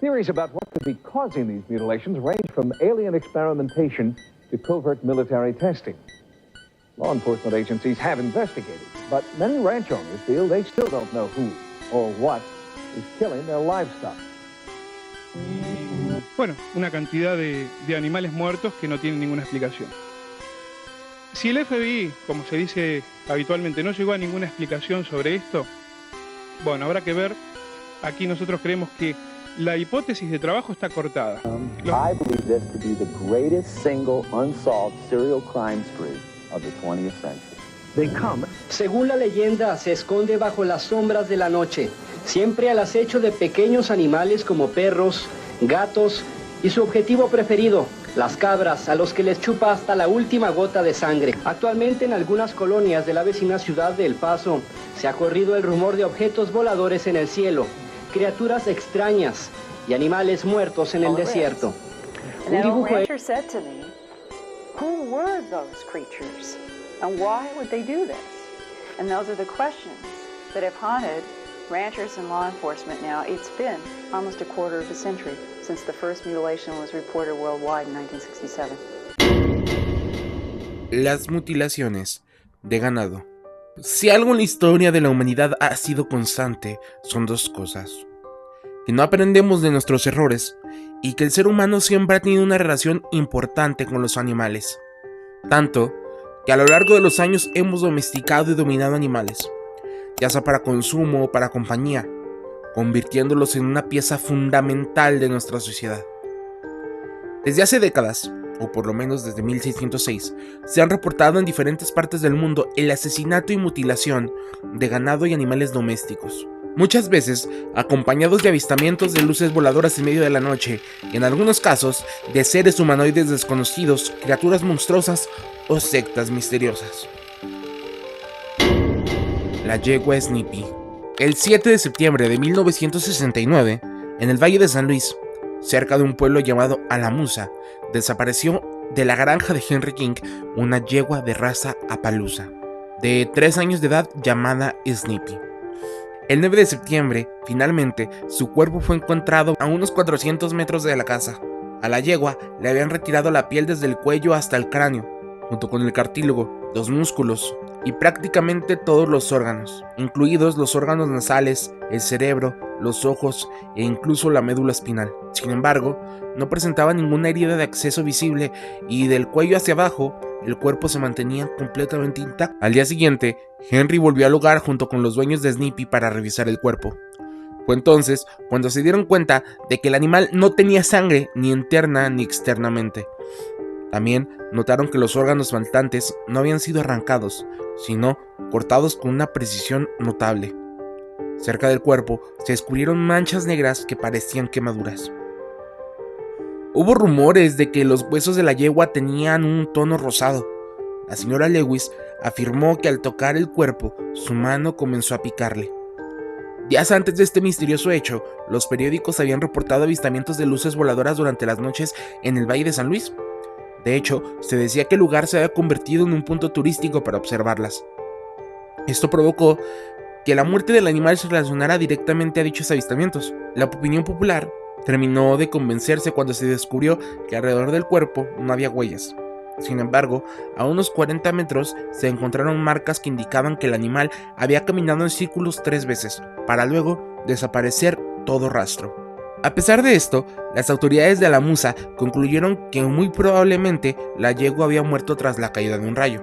Theories about what could be causing these mutilations range from alien experimentation to covert military testing. Law enforcement agencies have investigated, but many ranch owners feel they still don't know who or what is killing their livestock. Bueno, una cantidad de animales muertos que no tienen ninguna explicación. Si el FBI, como se dice habitualmente, no llegó a ninguna explicación sobre esto, bueno, habrá que ver. Aquí nosotros creemos que la hipótesis de trabajo está cortada. I believe this to be the greatest single unsolved serial crime spree of the 20th century. Según la leyenda, se esconde bajo las sombras de la noche, siempre al acecho de pequeños animales como perros, gatos y su objetivo preferido, las cabras, a los que les chupa hasta la última gota de sangre. Actualmente en algunas colonias de la vecina ciudad de El Paso se ha corrido el rumor de objetos voladores en el cielo, criaturas extrañas y animales muertos en el desierto. Un dibujo said to me, who were those creatures and why would they do this? And those are the questions that have haunted ranchers and law enforcement now. It's been almost a quarter of a century since the first mutilation was reported worldwide in 1967. Las mutilaciones de ganado. Si algo en la historia de la humanidad ha sido constante, son dos cosas: que no aprendemos de nuestros errores y que el ser humano siempre ha tenido una relación importante con los animales. Tanto que a lo largo de los años hemos domesticado y dominado animales, ya sea para consumo o para compañía, convirtiéndolos en una pieza fundamental de nuestra sociedad. Desde hace décadas, o por lo menos desde 1606, se han reportado en diferentes partes del mundo el asesinato y mutilación de ganado y animales domésticos, muchas veces acompañados de avistamientos de luces voladoras en medio de la noche, y en algunos casos de seres humanoides desconocidos, criaturas monstruosas o sectas misteriosas. La yegua Snippy. El 7 de septiembre de 1969, en el Valle de San Luis, cerca de un pueblo llamado Alamusa, desapareció de la granja de Henry King una yegua de raza Appaloosa, de 3 años de edad, llamada Snippy. El 9 de septiembre, finalmente, su cuerpo fue encontrado a unos 400 metros de la casa. A la yegua le habían retirado la piel desde el cuello hasta el cráneo, junto con el cartílago, los músculos y prácticamente todos los órganos, incluidos los órganos nasales, el cerebro, los ojos e incluso la médula espinal. Sin embargo, no presentaba ninguna herida de acceso visible y del cuello hacia abajo, el cuerpo se mantenía completamente intacto. Al día siguiente, Henry volvió al lugar junto con los dueños de Snippy para revisar el cuerpo. Fue entonces cuando se dieron cuenta de que el animal no tenía sangre ni interna ni externamente. También notaron que los órganos faltantes no habían sido arrancados, sino cortados con una precisión notable. Cerca del cuerpo se descubrieron manchas negras que parecían quemaduras. Hubo rumores de que los huesos de la yegua tenían un tono rosado. La señora Lewis afirmó que al tocar el cuerpo, su mano comenzó a picarle. Días antes de este misterioso hecho, los periódicos habían reportado avistamientos de luces voladoras durante las noches en el Valle de San Luis. De hecho, se decía que el lugar se había convertido en un punto turístico para observarlas. Esto provocó que la muerte del animal se relacionara directamente a dichos avistamientos. La opinión popular terminó de convencerse cuando se descubrió que alrededor del cuerpo no había huellas. Sin embargo, a unos 40 metros se encontraron marcas que indicaban que el animal había caminado en círculos 3 veces, para luego desaparecer todo rastro. A pesar de esto, las autoridades de Alamusa concluyeron que muy probablemente la yegua había muerto tras la caída de un rayo.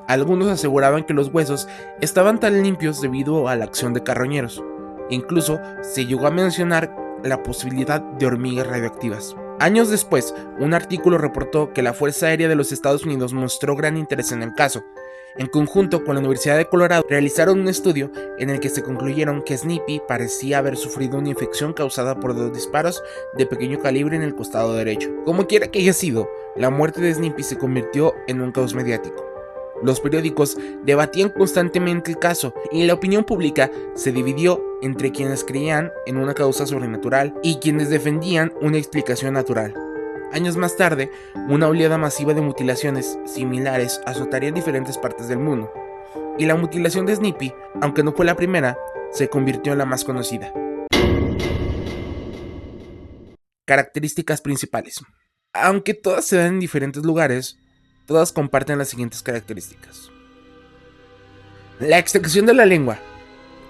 Algunos aseguraban que los huesos estaban tan limpios debido a la acción de carroñeros. Incluso se llegó a mencionar la posibilidad de hormigas radioactivas. Años después, un artículo reportó que la Fuerza Aérea de los Estados Unidos mostró gran interés en el caso. En conjunto con la Universidad de Colorado, realizaron un estudio en el que se concluyeron que Snippy parecía haber sufrido una infección causada por 2 disparos de pequeño calibre en el costado derecho. Como quiera que haya sido, la muerte de Snippy se convirtió en un caos mediático. Los periódicos debatían constantemente el caso y la opinión pública se dividió entre quienes creían en una causa sobrenatural y quienes defendían una explicación natural. Años más tarde, una oleada masiva de mutilaciones similares azotaría en diferentes partes del mundo, y la mutilación de Snippy, aunque no fue la primera, se convirtió en la más conocida. Características principales. Aunque todas se dan en diferentes lugares, todas comparten las siguientes características. La extracción de la lengua,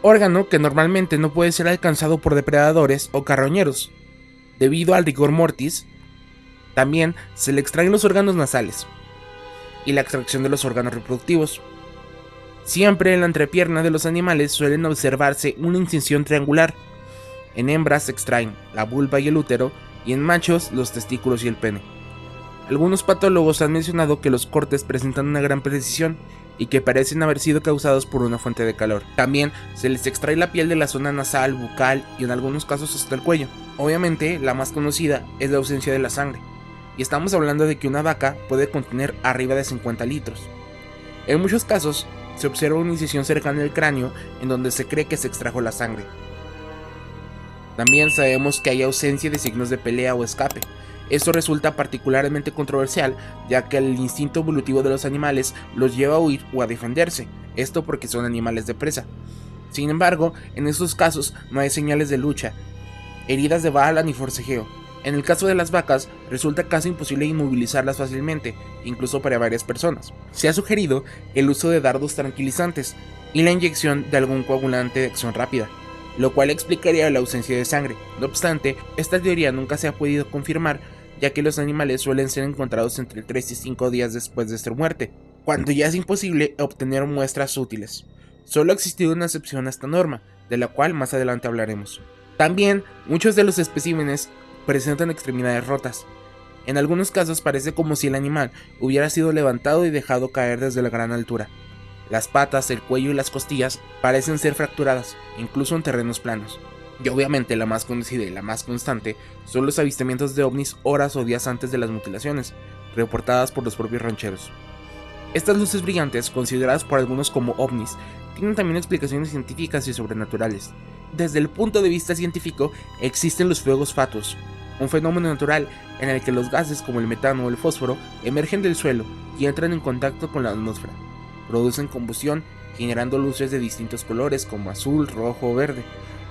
órgano que normalmente no puede ser alcanzado por depredadores o carroñeros. Debido al rigor mortis, también se le extraen los órganos nasales y la extracción de los órganos reproductivos. Siempre en la entrepierna de los animales suelen observarse una incisión triangular. En hembras se extraen la vulva y el útero, y en machos los testículos y el pene. Algunos patólogos han mencionado que los cortes presentan una gran precisión y que parecen haber sido causados por una fuente de calor. También se les extrae la piel de la zona nasal, bucal y en algunos casos hasta el cuello. Obviamente, la más conocida es la ausencia de la sangre, y estamos hablando de que una vaca puede contener arriba de 50 litros. En muchos casos, se observa una incisión cercana al cráneo en donde se cree que se extrajo la sangre. También sabemos que hay ausencia de signos de pelea o escape. Esto resulta particularmente controversial, ya que el instinto evolutivo de los animales los lleva a huir o a defenderse, esto porque son animales de presa. Sin embargo, en estos casos no hay señales de lucha, heridas de bala ni forcejeo. En el caso de las vacas, resulta casi imposible inmovilizarlas fácilmente, incluso para varias personas. Se ha sugerido el uso de dardos tranquilizantes y la inyección de algún coagulante de acción rápida, lo cual explicaría la ausencia de sangre. No obstante, esta teoría nunca se ha podido confirmar, ya que los animales suelen ser encontrados entre 3 y 5 días después de su muerte, cuando ya es imposible obtener muestras útiles. Solo ha existido una excepción a esta norma, de la cual más adelante hablaremos. También, muchos de los especímenes presentan extremidades rotas. En algunos casos parece como si el animal hubiera sido levantado y dejado caer desde la gran altura. Las patas, el cuello y las costillas parecen ser fracturadas, incluso en terrenos planos. Y obviamente la más conocida y la más constante son los avistamientos de ovnis horas o días antes de las mutilaciones, reportadas por los propios rancheros. Estas luces brillantes, consideradas por algunos como ovnis, tienen también explicaciones científicas y sobrenaturales. Desde el punto de vista científico, existen los fuegos fatuos, un fenómeno natural en el que los gases como el metano o el fósforo emergen del suelo y entran en contacto con la atmósfera. Producen combustión, generando luces de distintos colores como azul, rojo o verde.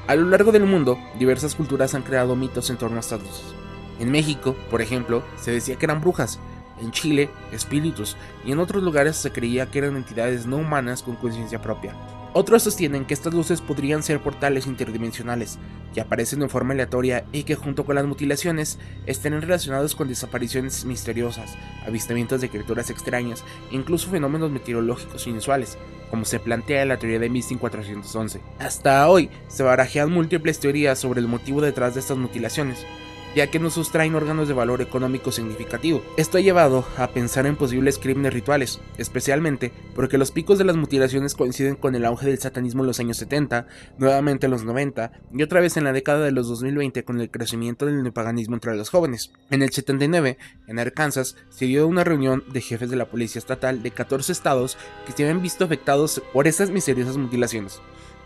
A lo largo del mundo, diversas culturas han creado mitos en torno a estas luces. En México, por ejemplo, se decía que eran brujas, en Chile, espíritus, y en otros lugares se creía que eran entidades no humanas con conciencia propia. Otros sostienen que estas luces podrían ser portales interdimensionales, que aparecen en forma aleatoria y que junto con las mutilaciones estén relacionados con desapariciones misteriosas, avistamientos de criaturas extrañas e incluso fenómenos meteorológicos inusuales, como se plantea en la teoría de Misting 411. Hasta hoy se barajean múltiples teorías sobre el motivo detrás de estas mutilaciones, ya que no sustraen órganos de valor económico significativo. Esto ha llevado a pensar en posibles crímenes rituales, especialmente porque los picos de las mutilaciones coinciden con el auge del satanismo en los años 70, nuevamente en los 90 y otra vez en la década de los 2020 con el crecimiento del neopaganismo entre los jóvenes. En el 79, en Arkansas, se dio una reunión de jefes de la policía estatal de 14 estados que se habían visto afectados por estas misteriosas mutilaciones.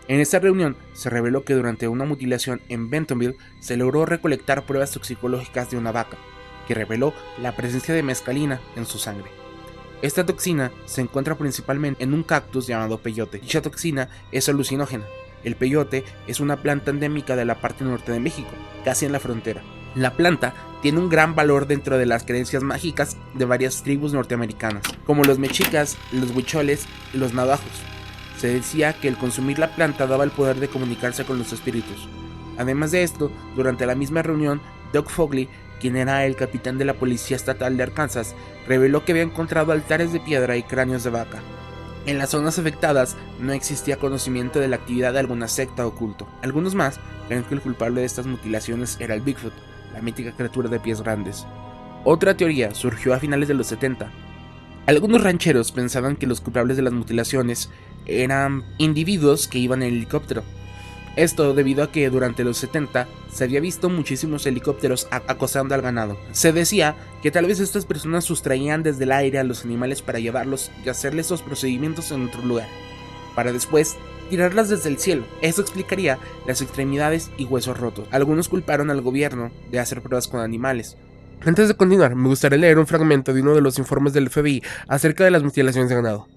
En esta reunión se reveló que durante una mutilación en Bentonville se logró recolectar pruebas toxicológicas de una vaca, que reveló la presencia de mescalina en su sangre. Esta toxina se encuentra principalmente en un cactus llamado peyote. Dicha toxina es alucinógena. El peyote es una planta endémica de la parte norte de México, casi en la frontera. La planta tiene un gran valor dentro de las creencias mágicas de varias tribus norteamericanas, como los mexicas, los huicholes y los navajos. Se decía que el consumir la planta daba el poder de comunicarse con los espíritus. Además de esto, durante la misma reunión, Doug Fogley, quien era el capitán de la policía estatal de Arkansas, reveló que había encontrado altares de piedra y cráneos de vaca. En las zonas afectadas no existía conocimiento de la actividad de alguna secta o culto. Algunos más creen que el culpable de estas mutilaciones era el Bigfoot, la mítica criatura de pies grandes. Otra teoría surgió a finales de los 70. Algunos rancheros pensaban que los culpables de las mutilaciones eran individuos que iban en helicóptero. Esto debido a que durante los 70 se había visto muchísimos helicópteros acosando al ganado. Se decía que tal vez estas personas sustraían desde el aire a los animales para llevarlos y hacerles los procedimientos en otro lugar, para después tirarlas desde el cielo. Eso explicaría las extremidades y huesos rotos. Algunos culparon al gobierno de hacer pruebas con animales. Antes de continuar, me gustaría leer un fragmento de uno de los informes del FBI acerca de las mutilaciones de ganado.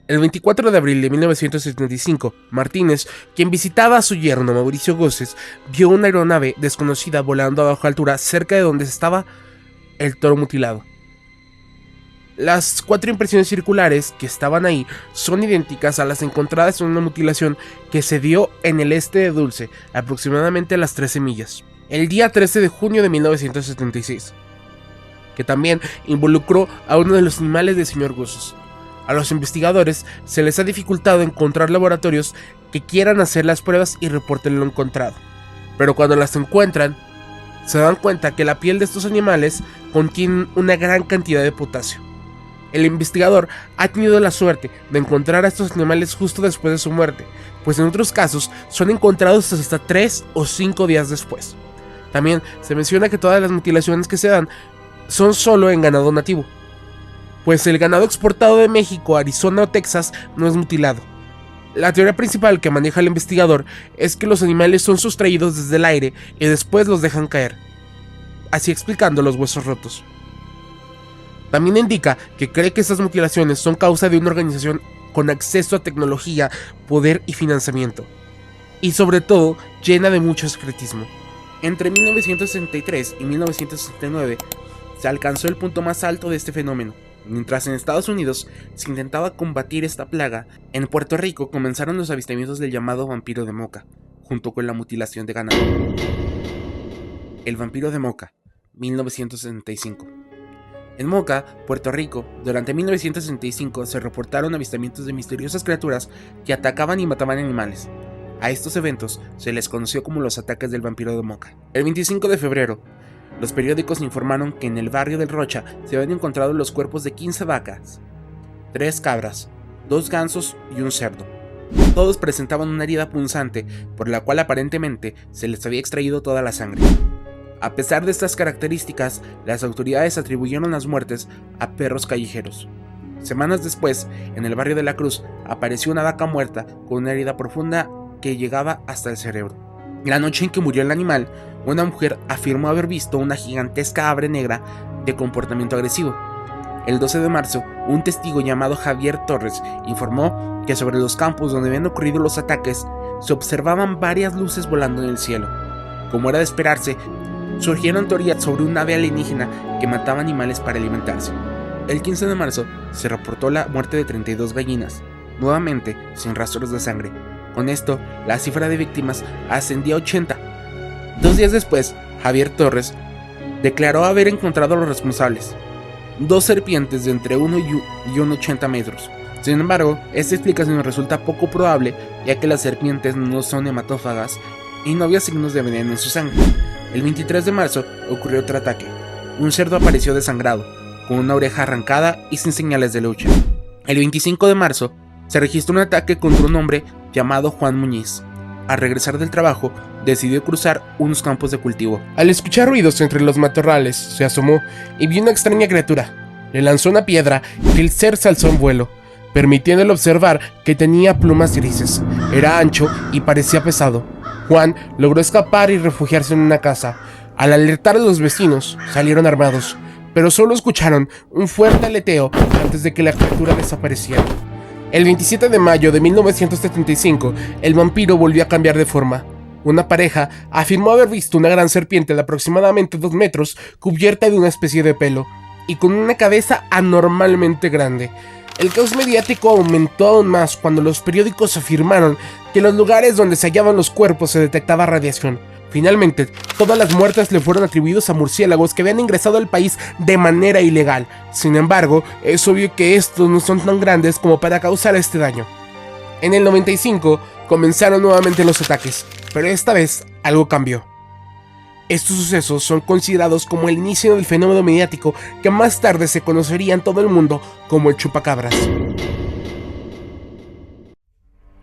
El 24 de abril de 1975, Martínez, quien visitaba a su yerno Mauricio Goces, vio una aeronave desconocida volando a baja altura cerca de donde estaba el toro mutilado. Las 4 impresiones circulares que estaban ahí son idénticas a las encontradas en una mutilación que se dio en el este de Dulce, aproximadamente a las 13 millas, el día 13 de junio de 1976, que también involucró a uno de los animales del señor Goces. A los investigadores se les ha dificultado encontrar laboratorios que quieran hacer las pruebas y reporten lo encontrado, pero cuando las encuentran, se dan cuenta que la piel de estos animales contiene una gran cantidad de potasio. El investigador ha tenido la suerte de encontrar a estos animales justo después de su muerte, pues en otros casos son encontrados hasta 3 o 5 días después. También se menciona que todas las mutilaciones que se dan son solo en ganado nativo, pues el ganado exportado de México, Arizona o Texas no es mutilado. La teoría principal que maneja el investigador es que los animales son sustraídos desde el aire y después los dejan caer, así explicando los huesos rotos. También indica que cree que estas mutilaciones son causa de una organización con acceso a tecnología, poder y financiamiento, y sobre todo llena de mucho secretismo. Entre 1963 y 1969 se alcanzó el punto más alto de este fenómeno. Mientras en Estados Unidos se intentaba combatir esta plaga, en Puerto Rico comenzaron los avistamientos del llamado vampiro de Moca, junto con la mutilación de ganado. El vampiro de Moca, 1965. En Moca, Puerto Rico, durante 1965 se reportaron avistamientos de misteriosas criaturas que atacaban y mataban animales. A estos eventos se les conoció como los ataques del vampiro de Moca. El 25 de febrero, los periódicos informaron que en el barrio del Rocha se habían encontrado los cuerpos de 15 vacas, 3 cabras, 2 gansos y un cerdo. Todos presentaban una herida punzante por la cual aparentemente se les había extraído toda la sangre. A pesar de estas características, las autoridades atribuyeron las muertes a perros callejeros. Semanas después, en el barrio de La Cruz, apareció una vaca muerta con una herida profunda que llegaba hasta el cerebro. La noche en que murió el animal, una mujer afirmó haber visto una gigantesca ave negra de comportamiento agresivo. El 12 de marzo, un testigo llamado Javier Torres informó que sobre los campos donde habían ocurrido los ataques se observaban varias luces volando en el cielo. Como era de esperarse, surgieron teorías sobre un ave alienígena que mataba animales para alimentarse. El 15 de marzo se reportó la muerte de 32 gallinas, nuevamente sin rastros de sangre. Con esto, la cifra de víctimas ascendía a 80. 2 días después, Javier Torres declaró haber encontrado a los responsables: 2 serpientes de entre 1 y 1,80 metros. Sin embargo, esta explicación resulta poco probable, ya que las serpientes no son hematófagas y no había signos de veneno en su sangre. El 23 de marzo ocurrió otro ataque. Un cerdo apareció desangrado, con una oreja arrancada y sin señales de lucha. El 25 de marzo se registró un ataque contra un hombre llamado Juan Muñiz. Al regresar del trabajo, decidió cruzar unos campos de cultivo. Al escuchar ruidos entre los matorrales, se asomó y vio una extraña criatura. Le lanzó una piedra y el ser se alzó en vuelo, permitiéndole observar que tenía plumas grises. Era ancho y parecía pesado. Juan logró escapar y refugiarse en una casa. Al alertar a los vecinos, salieron armados, pero solo escucharon un fuerte aleteo antes de que la criatura desapareciera. El 27 de mayo de 1975, el vampiro volvió a cambiar de forma. Una pareja afirmó haber visto una gran serpiente de aproximadamente 2 metros, cubierta de una especie de pelo, y con una cabeza anormalmente grande. El caos mediático aumentó aún más cuando los periódicos afirmaron que en los lugares donde se hallaban los cuerpos se detectaba radiación. Finalmente, todas las muertes le fueron atribuidas a murciélagos que habían ingresado al país de manera ilegal. Sin embargo, es obvio que estos no son tan grandes como para causar este daño. En el 95 comenzaron nuevamente los ataques, pero esta vez algo cambió. Estos sucesos son considerados como el inicio del fenómeno mediático que más tarde se conocería en todo el mundo como el chupacabras.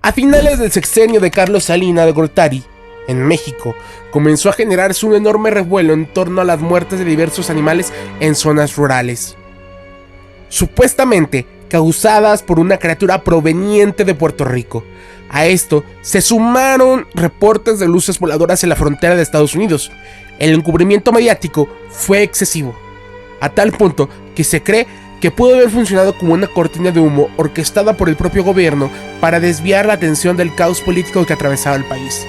A finales del sexenio de Carlos Salinas de Gortari, en México, comenzó a generarse un enorme revuelo en torno a las muertes de diversos animales en zonas rurales, supuestamente causadas por una criatura proveniente de Puerto Rico. A esto se sumaron reportes de luces voladoras en la frontera de Estados Unidos. El encubrimiento mediático fue excesivo, a tal punto que se cree que pudo haber funcionado como una cortina de humo orquestada por el propio gobierno para desviar la atención del caos político que atravesaba el país.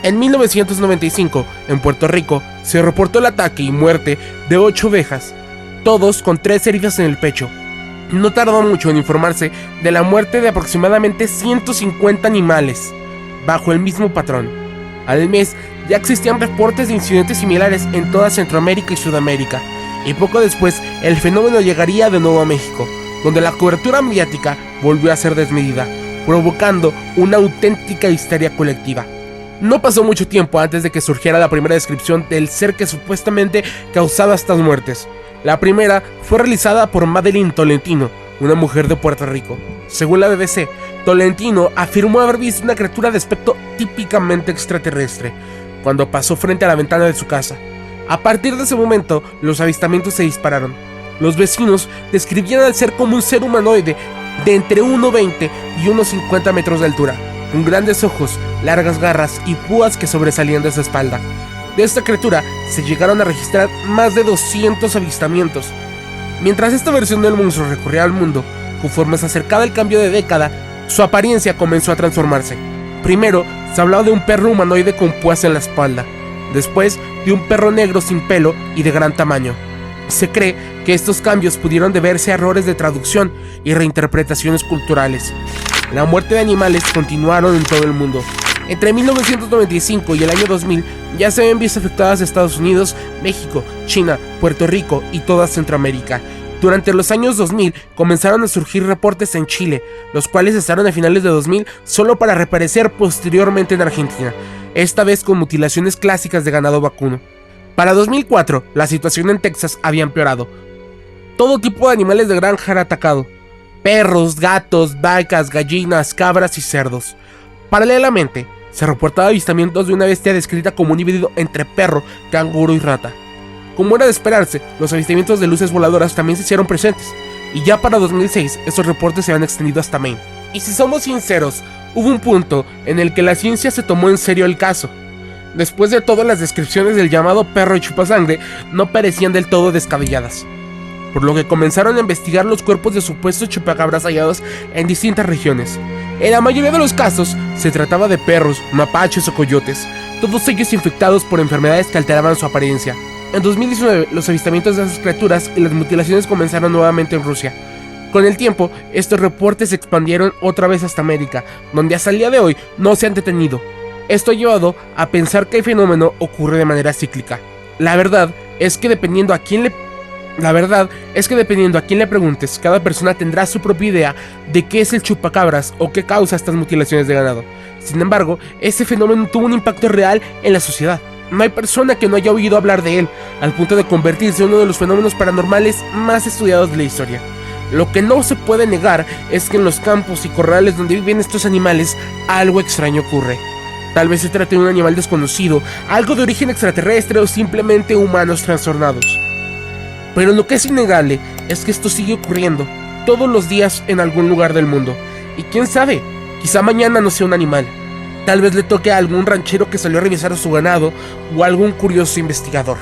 En 1995, en Puerto Rico, se reportó el ataque y muerte de 8 ovejas, todos con 3 heridas en el pecho. No tardó mucho en informarse de la muerte de aproximadamente 150 animales, bajo el mismo patrón. Al mes ya existían reportes de incidentes similares en toda Centroamérica y Sudamérica, y poco después el fenómeno llegaría de nuevo a México, donde la cobertura mediática volvió a ser desmedida, provocando una auténtica histeria colectiva. No pasó mucho tiempo antes de que surgiera la primera descripción del ser que supuestamente causaba estas muertes. La primera fue realizada por Madeline Tolentino, una mujer de Puerto Rico. Según la BBC, Tolentino afirmó haber visto una criatura de aspecto típicamente extraterrestre cuando pasó frente a la ventana de su casa. A partir de ese momento, los avistamientos se dispararon. Los vecinos describían al ser como un ser humanoide de entre 1,20 y 1,50 metros de altura, con grandes ojos, largas garras y púas que sobresalían de su espalda. De esta criatura se llegaron a registrar más de 200 avistamientos. Mientras esta versión del monstruo recorría al mundo, conforme se acercaba el cambio de década, su apariencia comenzó a transformarse. Primero, se hablaba de un perro humanoide con púas en la espalda. Después, de un perro negro sin pelo y de gran tamaño. Se cree que estos cambios pudieron deberse a errores de traducción y reinterpretaciones culturales. La muerte de animales continuaron en todo el mundo. Entre 1995 y el año 2000 ya se habían visto afectadas Estados Unidos, México, China, Puerto Rico y toda Centroamérica. Durante los años 2000 comenzaron a surgir reportes en Chile, los cuales cesaron a finales de 2000 solo para reaparecer posteriormente en Argentina, esta vez con mutilaciones clásicas de ganado vacuno. Para 2004, la situación en Texas había empeorado. Todo tipo de animales de granja era atacado: perros, gatos, vacas, gallinas, cabras y cerdos. Paralelamente, se reportaba avistamientos de una bestia descrita como un híbrido entre perro, canguro y rata. Como era de esperarse, los avistamientos de luces voladoras también se hicieron presentes, y ya para 2006 estos reportes se habían extendido hasta Maine. Y si somos sinceros, hubo un punto en el que la ciencia se tomó en serio el caso. Después de todo, las descripciones del llamado perro de chupasangre no parecían del todo descabelladas, por lo que comenzaron a investigar los cuerpos de supuestos chupacabras hallados en distintas regiones. En la mayoría de los casos se trataba de perros, mapaches o coyotes, todos ellos infectados por enfermedades que alteraban su apariencia. En 2019, los avistamientos de esas criaturas y las mutilaciones comenzaron nuevamente en Rusia. Con el tiempo, estos reportes se expandieron otra vez hasta América, donde hasta el día de hoy no se han detenido. Esto ha llevado a pensar que el fenómeno ocurre de manera cíclica. La verdad es que dependiendo a quién le preguntes, cada persona tendrá su propia idea de qué es el chupacabras o qué causa estas mutilaciones de ganado. Sin embargo, este fenómeno tuvo un impacto real en la sociedad. No hay persona que no haya oído hablar de él, al punto de convertirse en uno de los fenómenos paranormales más estudiados de la historia. Lo que no se puede negar es que en los campos y corrales donde viven estos animales, algo extraño ocurre. Tal vez se trate de un animal desconocido, algo de origen extraterrestre o simplemente humanos trastornados. Pero lo que es innegable es que esto sigue ocurriendo todos los días en algún lugar del mundo. Y quién sabe, quizá mañana no sea un animal. Tal vez le toque a algún ranchero que salió a revisar a su ganado o a algún curioso investigador.